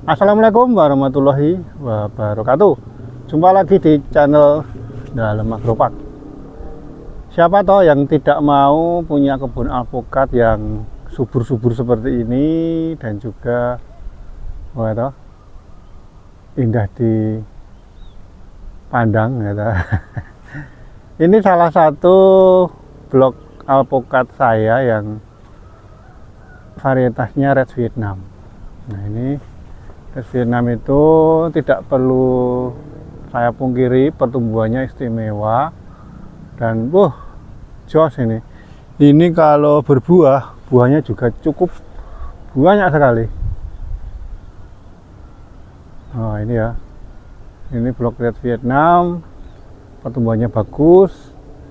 Assalamualaikum warahmatullahi wabarakatuh. Jumpa lagi di channel Dalam Agropark. Siapa toh yang tidak mau punya kebun alpukat yang subur-subur seperti ini dan juga indah dipandang gitu. Ini salah satu blok alpukat saya yang varietasnya Red Vietnam. Nah, ini Red Vietnam itu tidak perlu saya pungkiri pertumbuhannya istimewa dan jos ini. Ini kalau berbuah, buahnya juga cukup banyak sekali. Nah, ini ya. Ini blok Red Vietnam. Pertumbuhannya bagus,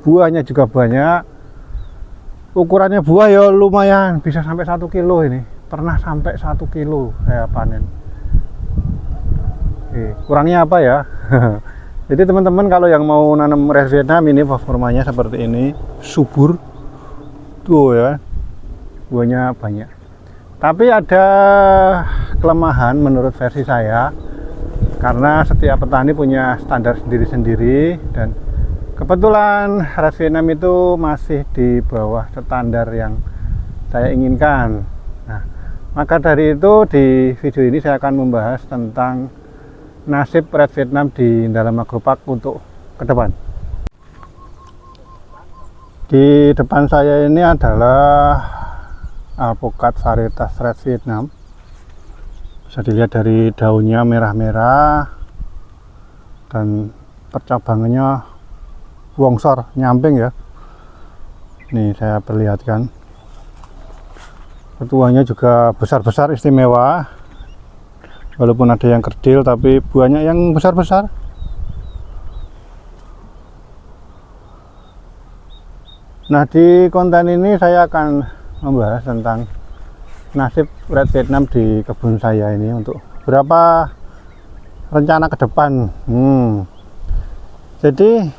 buahnya juga banyak. Ukurannya buah ya lumayan, bisa sampai 1 kilo ini. Pernah sampai 1 kilo saya panen. Kurangnya apa ya? Jadi teman-teman kalau yang mau nanam Red Vietnam ini performanya seperti ini, subur tuh ya, buahnya banyak. Tapi ada kelemahan menurut versi saya, karena setiap petani punya standar sendiri-sendiri dan kebetulan Red Vietnam itu masih di bawah standar yang saya inginkan. Nah, maka dari itu di video ini saya akan membahas tentang nasib Red Vietnam di Dalam Agropark untuk ke depan. Di depan saya ini adalah alpukat varietas Red Vietnam. Bisa dilihat dari daunnya merah-merah dan percabangannya longsor, nyamping ya. Nih saya perlihatkan. Ketuanya juga besar-besar istimewa. Walaupun ada yang kerdil tapi buahnya yang besar-besar. Nah, di konten ini saya akan membahas tentang nasib Red Vietnam di kebun saya ini untuk berapa rencana ke depan. Jadi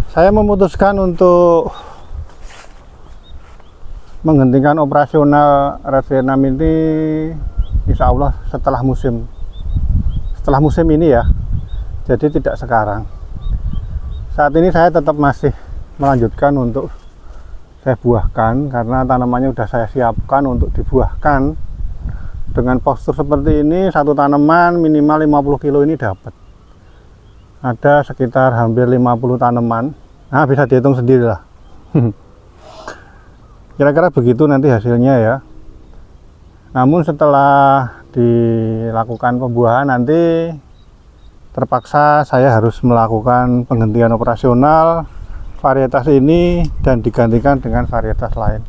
saya memutuskan untuk menghentikan operasional Red Vietnam ini insya Allah setelah musim ini ya, jadi tidak sekarang. Saat ini saya tetap masih melanjutkan untuk saya buahkan karena tanamannya sudah saya siapkan untuk dibuahkan. Dengan postur seperti ini, satu tanaman minimal 50 kilo ini dapat. Ada sekitar hampir 50 tanaman. Nah, bisa dihitung sendiri lah. Kira-kira begitu nanti hasilnya ya. Namun setelah dilakukan pembuahan nanti terpaksa saya harus melakukan penghentian operasional varietas ini dan digantikan dengan varietas lain.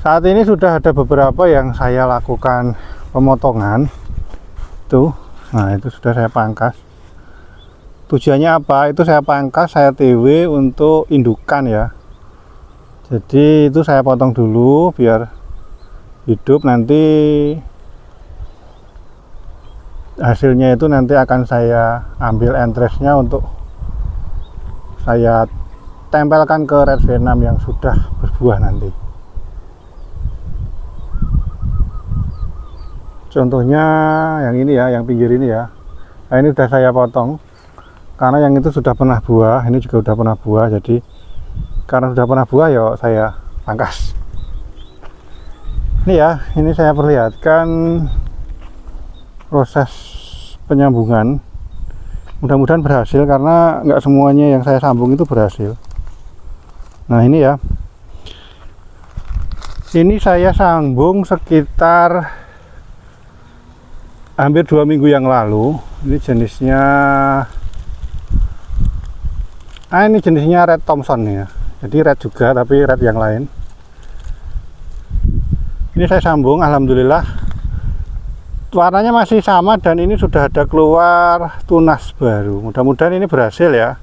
Saat ini sudah ada beberapa yang saya lakukan pemotongan tuh. Nah, itu sudah saya pangkas. Tujuannya apa? Itu saya pangkas, saya TW untuk indukan ya. Jadi itu saya potong dulu biar hidup, nanti hasilnya itu nanti akan saya ambil entresnya untuk saya tempelkan ke Red Vietnam yang sudah berbuah nanti. Contohnya yang ini ya, yang pinggir ini ya. Nah, ini sudah saya potong karena yang itu sudah pernah buah, ini juga sudah pernah buah, jadi karena sudah pernah buah ya saya pangkas. Ini ya, ini saya perlihatkan proses penyambungan. Mudah-mudahan berhasil karena nggak semuanya yang saya sambung itu berhasil. Nah, ini ya, ini saya sambung sekitar hampir 2 minggu yang lalu. Ini jenisnya ini jenisnya Red Thompson ya. Jadi red juga tapi red yang lain. Ini saya sambung, alhamdulillah warnanya masih sama dan ini sudah ada keluar tunas baru. Mudah-mudahan ini berhasil ya.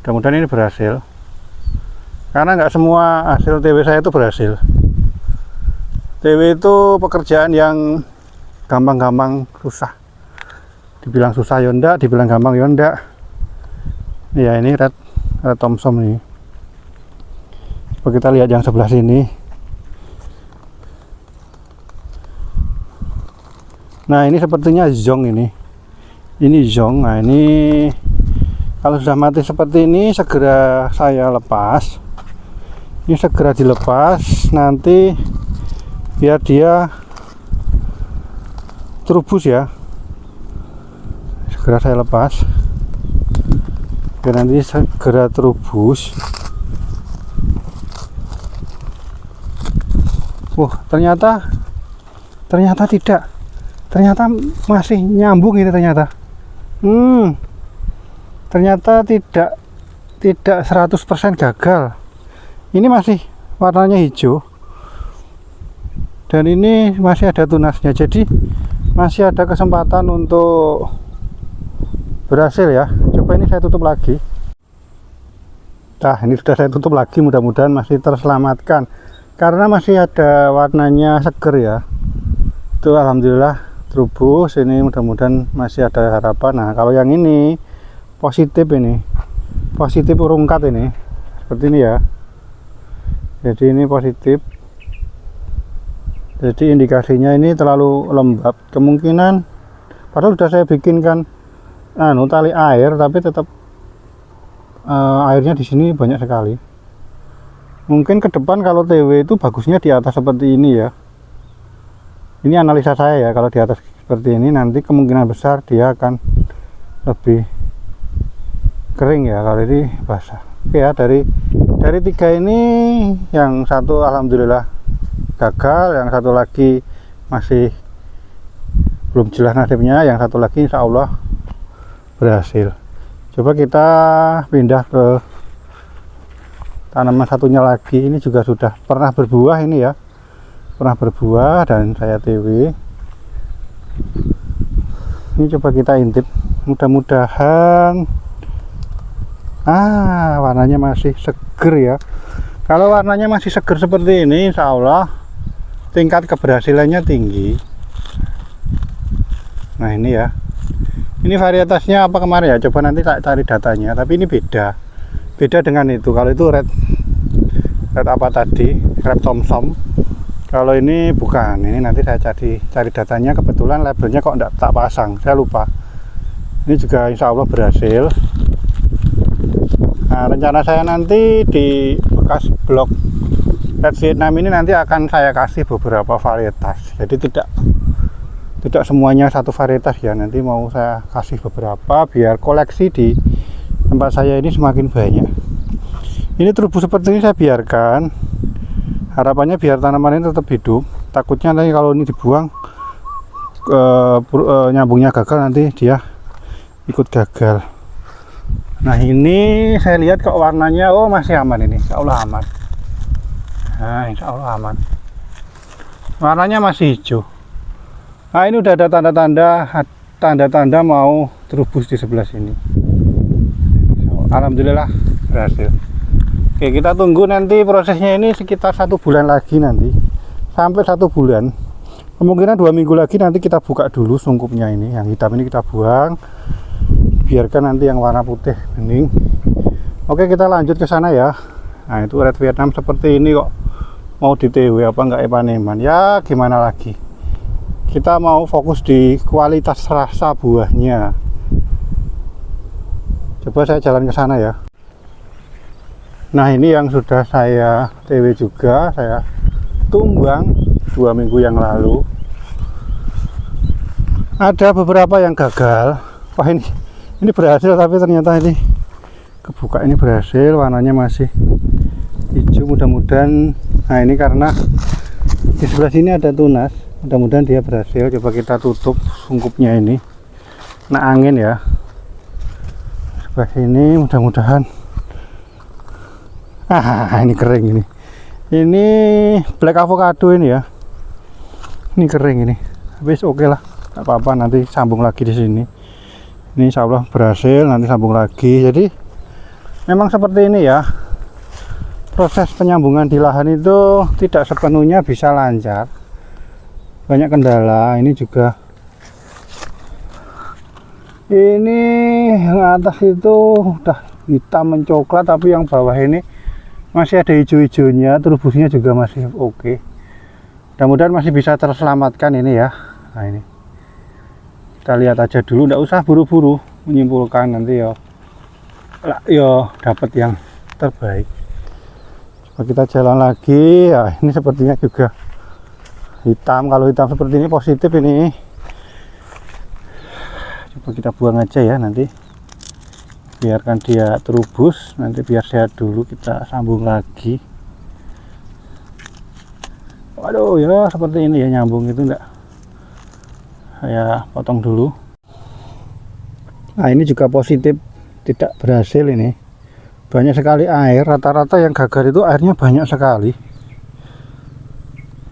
Mudah-mudahan ini berhasil. Karena nggak semua hasil TW saya itu berhasil. TW itu pekerjaan yang gampang-gampang susah. Dibilang susah ya enggak, dibilang gampang ya enggak. Ya, ini Red Thompson nih. Coba kita lihat yang sebelah sini. Nah ini sepertinya zong ini zong. Nah ini kalau sudah mati seperti ini segera saya lepas. Ini segera dilepas nanti biar dia terubus ya. Segera saya lepas biar nanti segera terubus. Ternyata tidak, ternyata masih nyambung ini ternyata. Ternyata tidak 100% gagal. Ini masih warnanya hijau dan ini masih ada tunasnya, jadi masih ada kesempatan untuk berhasil ya. Coba ini saya tutup lagi. Nah ini sudah saya tutup lagi, mudah-mudahan masih terselamatkan karena masih ada warnanya seger ya. Itu alhamdulillah terubus. Ini mudah-mudahan masih ada harapan. Nah kalau yang ini positif, ini positif rungkat ini seperti ini ya, jadi ini positif, jadi indikasinya ini terlalu lembab kemungkinan. Padahal sudah saya bikinkan tali air, tapi tetap airnya di sini banyak sekali. Mungkin ke depan kalau TW itu bagusnya di atas seperti ini ya. Ini analisa saya ya, kalau di atas seperti ini nanti kemungkinan besar dia akan lebih kering ya, kalau ini basah. Oke ya, dari 3 ini yang satu alhamdulillah gagal, yang satu lagi masih belum jelas nasibnya, yang satu lagi insya Allah berhasil. Coba kita pindah ke tanaman satunya lagi. Ini juga sudah pernah berbuah ini ya, pernah berbuah dan saya TW. Ini coba kita intip, mudah-mudahan warnanya masih seger ya. Kalau warnanya masih seger seperti ini insya Allah tingkat keberhasilannya tinggi. Nah ini ya, ini varietasnya apa kemarin ya, coba nanti tak cari datanya, tapi ini beda dengan itu. Kalau itu red apa tadi, red Thomson. Kalau ini bukan, ini nanti saya cari datanya. Kebetulan labelnya kok enggak tak pasang, saya lupa. Ini juga insya Allah berhasil. Nah rencana saya nanti di bekas blok Red Vietnam ini nanti akan saya kasih beberapa varietas, jadi tidak semuanya satu varietas ya. Nanti mau saya kasih beberapa biar koleksi di tempat saya ini semakin banyak. Ini terubus seperti ini saya biarkan, harapannya biar tanaman ini tetap hidup. Takutnya nanti kalau ini dibuang nyambungnya gagal, nanti dia ikut gagal. Nah ini saya lihat kok warnanya masih aman ini, insya Allah aman. Nah insya Allah aman, warnanya masih hijau. Nah ini udah ada tanda-tanda mau terubus di sebelah sini. Alhamdulillah berhasil. Oke, kita tunggu nanti prosesnya ini sekitar 1 bulan lagi, nanti sampai 1 bulan, kemungkinan 2 minggu lagi nanti kita buka dulu sungkupnya. Ini yang hitam ini kita buang, biarkan nanti yang warna putih bening. Oke kita lanjut ke sana ya. Nah itu Red Vietnam seperti ini kok, mau di TW apa enggak paneman ya, gimana lagi, kita mau fokus di kualitas rasa buahnya. Coba saya jalan ke sana ya. Nah ini yang sudah saya TW juga, saya tumbang 2 minggu yang lalu. Ada beberapa yang gagal. Wah ini berhasil, tapi ternyata ini kebuka, ini berhasil, warnanya masih hijau. Mudah-mudahan, nah ini karena di sebelah sini ada tunas, mudah-mudahan dia berhasil. Coba kita tutup sungkupnya ini, nah angin ya, sebelah sini mudah-mudahan. Ini kering ini black avocado ini ya, ini kering ini, habis oke lah, nggak apa-apa, nanti sambung lagi di sini. Ini insya Allah berhasil, nanti sambung lagi. Jadi memang seperti ini ya, proses penyambungan di lahan itu tidak sepenuhnya bisa lancar, banyak kendala. Ini juga, ini yang atas itu udah hitam mencoklat, tapi yang bawah ini masih ada hijau-hijaunya, terubusnya juga masih oke. Mudah-mudahan masih bisa terselamatkan ini ya. Nah Kita lihat aja dulu, nggak usah buru-buru menyimpulkan, nanti yo dapat yang terbaik. Coba kita jalan lagi. Ya, ini sepertinya juga hitam. Kalau hitam seperti ini positif ini. Coba kita buang aja ya, nanti biarkan dia terubus, nanti biar sehat dulu kita sambung lagi. Waduh ya, seperti ini ya, nyambung itu enggak, saya potong dulu. Nah ini juga positif, tidak berhasil ini, banyak sekali air. Rata-rata yang gagal itu airnya banyak sekali.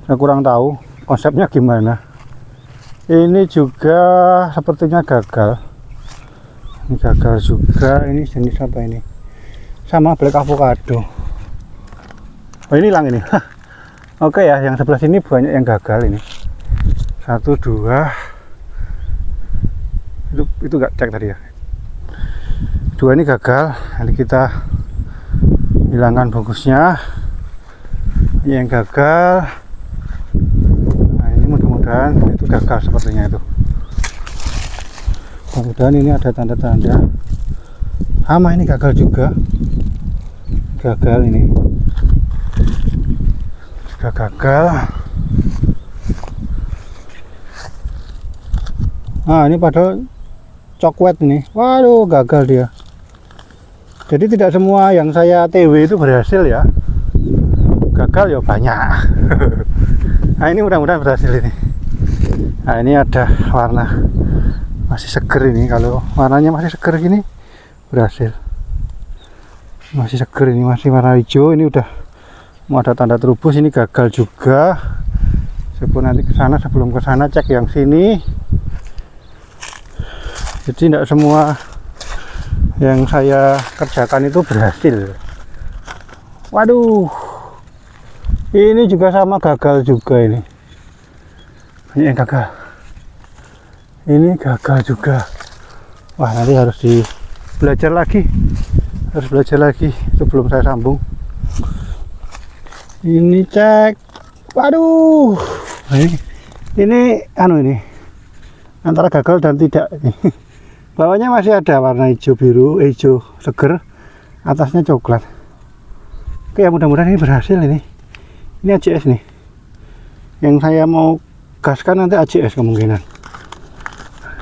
Saya kurang tahu konsepnya gimana. Ini juga sepertinya gagal. Ini gagal juga. Ini jenis apa ini? Sama black avocado. Oh ini hilang ini. Oke ya, yang sebelah sini banyak yang gagal ini. 1, 2. Itu nggak cek tadi ya. 2 ini gagal. Nanti kita hilangkan bungkusnya. Ini yang gagal. Nah ini mudah-mudahan itu gagal sepertinya itu. Mudah-mudahan ini ada tanda-tanda. Sama ini gagal juga. Gagal ini. Juga gagal. Nah ini padahal coklat ini. Waduh gagal dia. Jadi tidak semua yang saya TW itu berhasil ya. Gagal ya banyak. Nah ini mudah-mudahan berhasil ini. Nah ini ada warna masih seger ini. Kalau warnanya masih seger gini berhasil. Masih seger ini, masih warna hijau. Ini udah mau ada tanda terubus. Ini gagal juga. Sebelum nanti ke sana, sebelum ke sana cek yang sini. Jadi tidak semua yang saya kerjakan itu berhasil. Waduh, ini juga sama gagal juga ini. Banyak yang gagal. Ini gagal juga. Wah nanti harus belajar lagi. Harus belajar lagi sebelum saya sambung. Ini cek. Waduh, ini anu ini antara gagal dan tidak. Bawahnya masih ada warna hijau biru, hijau seger, atasnya coklat. Oke ya, mudah-mudahan ini berhasil ini. Ini ACS nih. Yang saya mau gaskan nanti ACS kemungkinan.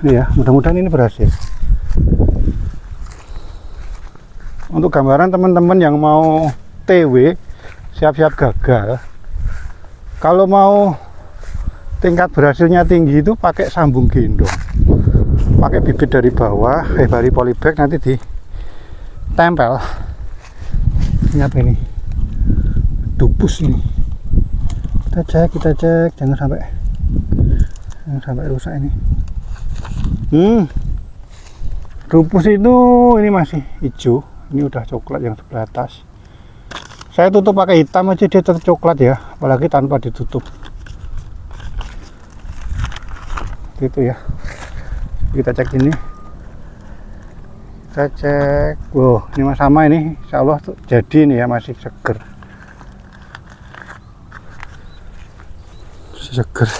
Ini ya, mudah-mudahan ini berhasil. Untuk gambaran teman-teman yang mau TW, siap-siap gagal. Kalau mau tingkat berhasilnya tinggi itu pakai sambung gendong. Pakai bibit dari bawah, dari polybag, nanti ditempel. Ini apa ini? Dupus ini. Kita cek, jangan sampai rusak ini. Dupus itu ini masih hijau. Ini udah coklat yang sebelah atas. Saya tutup pakai hitam aja dia tetap coklat ya, apalagi tanpa ditutup. Itu ya. Kita cek ini. Kita cek. Wow, ini sama ini. Insya Allah tuh jadi ini ya, masih seger. Seger.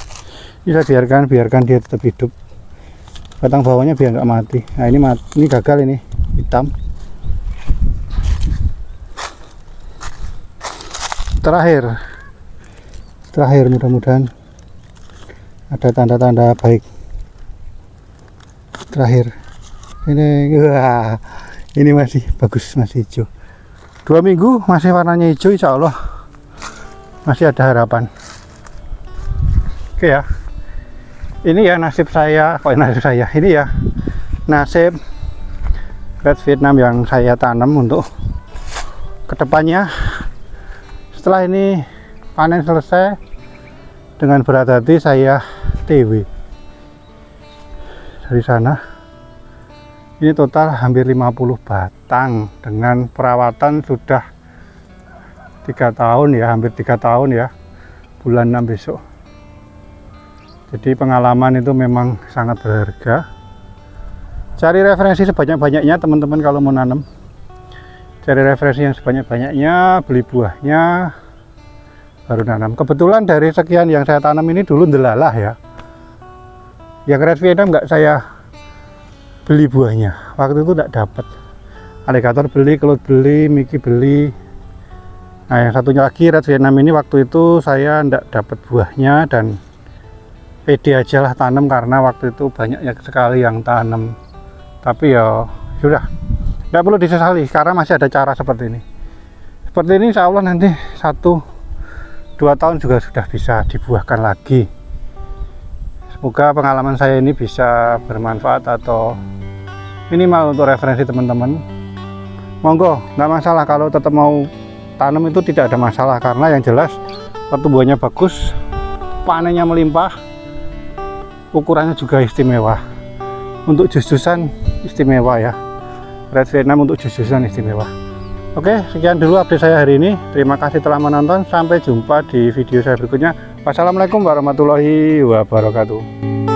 Ini saya biarkan dia tetap hidup. Batang bawahnya biar nggak mati. Nah ini gagal ini, hitam. Terakhir mudah-mudahan ada tanda-tanda baik. Terakhir ini, wah, ini masih bagus, masih hijau. 2 minggu masih warnanya hijau, insya Allah masih ada harapan. Oke ya, ini ya nasib saya, ini ya nasib Red Vietnam yang saya tanam untuk kedepannya. Setelah ini panen selesai, dengan berat hati saya TW dari sana. Ini total hampir 50 batang dengan perawatan sudah 3 tahun ya, hampir 3 tahun ya, bulan 6 besok. Jadi pengalaman itu memang sangat berharga. Cari referensi sebanyak-banyaknya teman-teman kalau mau nanam. Cari referensi yang sebanyak-banyaknya, beli buahnya, baru nanam. Kebetulan dari sekian yang saya tanam ini dulu ndelalah ya. Yang Red Vietnam nggak saya beli buahnya, waktu itu nggak dapat. Alligator beli, Kelut beli, Mickey beli. Nah yang satunya lagi Red Vietnam ini waktu itu saya nggak dapat buahnya dan pede aja lah tanam karena waktu itu banyak sekali yang tanam. Tapi ya sudah, nggak perlu disesali karena masih ada cara seperti ini. Seperti ini insya Allah nanti 1-2 tahun juga sudah bisa dibuahkan lagi. Semoga pengalaman saya ini bisa bermanfaat atau minimal untuk referensi teman-teman. Monggo, nggak masalah kalau tetap mau tanam, itu tidak ada masalah karena yang jelas pertumbuhannya bagus, panennya melimpah, ukurannya juga istimewa. Untuk jus-jusan istimewa ya, Red Vietnam untuk jus-jusan istimewa. Oke, sekian dulu update saya hari ini. Terima kasih telah menonton. Sampai jumpa di video saya berikutnya. Wassalamualaikum warahmatullahi wabarakatuh.